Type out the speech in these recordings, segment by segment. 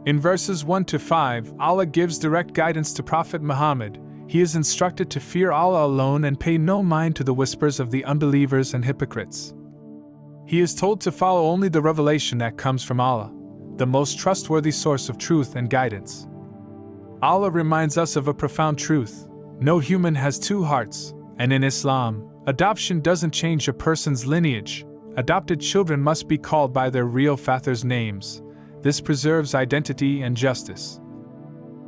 In verses 1 to 5, Allah gives direct guidance to Prophet Muhammad. He is instructed to fear Allah alone and pay no mind to the whispers of the unbelievers and hypocrites. He is told to follow only the revelation that comes from Allah, the most trustworthy source of truth and guidance. Allah reminds us of a profound truth: no human has two hearts, and in Islam, adoption doesn't change a person's lineage. Adopted children must be called by their real father's names. This preserves identity and justice.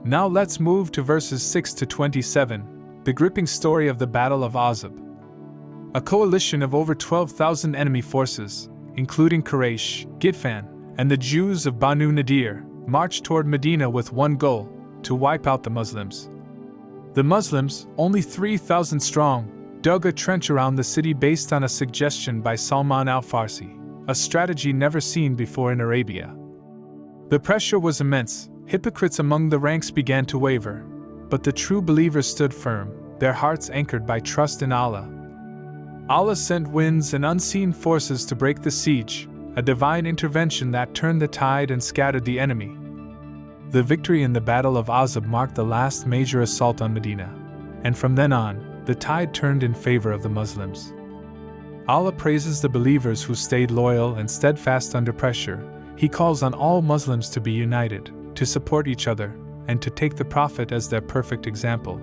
Now let's move to verses 6 to 27, the gripping story of the Battle of Ahzab. A coalition of over 12,000 enemy forces, including Quraysh, Gitfan, and the Jews of Banu Nadir, marched toward Medina with one goal: to wipe out the Muslims. The Muslims, only 3,000 strong, dug a trench around the city based on a suggestion by Salman al-Farsi, a strategy never seen before in Arabia. The pressure was immense. Hypocrites among the ranks began to waver, but the true believers stood firm, their hearts anchored by trust in Allah. Allah sent winds and unseen forces to break the siege, a divine intervention that turned the tide and scattered the enemy. The victory in the Battle of Ahzab marked the last major assault on Medina, and from then on, the tide turned in favor of the Muslims. Allah praises the believers who stayed loyal and steadfast under pressure. He calls on all Muslims to be united, to support each other, and to take the Prophet as their perfect example.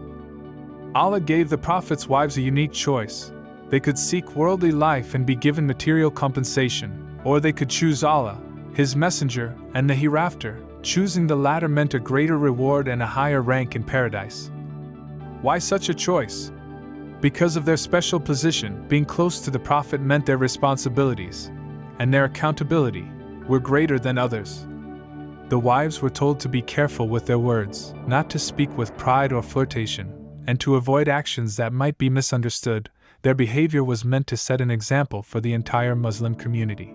Allah gave the Prophet's wives a unique choice. They could seek worldly life and be given material compensation, or they could choose Allah, His Messenger, and the hereafter. Choosing the latter meant a greater reward and a higher rank in paradise. Why such a choice? Because of their special position, being close to the Prophet meant their responsibilities, and their accountability, were greater than others. The wives were told to be careful with their words, not to speak with pride or flirtation, and to avoid actions that might be misunderstood. Their behavior was meant to set an example for the entire Muslim community.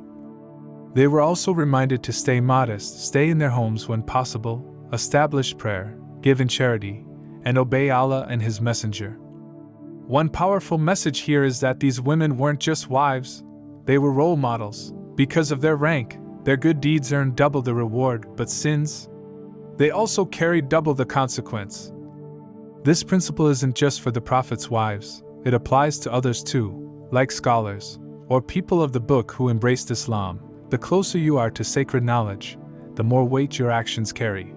They were also reminded to stay modest, stay in their homes when possible, establish prayer, give in charity, and obey Allah and His Messenger. One powerful message here is that these women weren't just wives, they were role models. Because of their rank, their good deeds earned double the reward, but sins? They also carried double the consequence. This principle isn't just for the Prophet's wives, it applies to others too, like scholars, or people of the book who embraced Islam. The closer you are to sacred knowledge, the more weight your actions carry.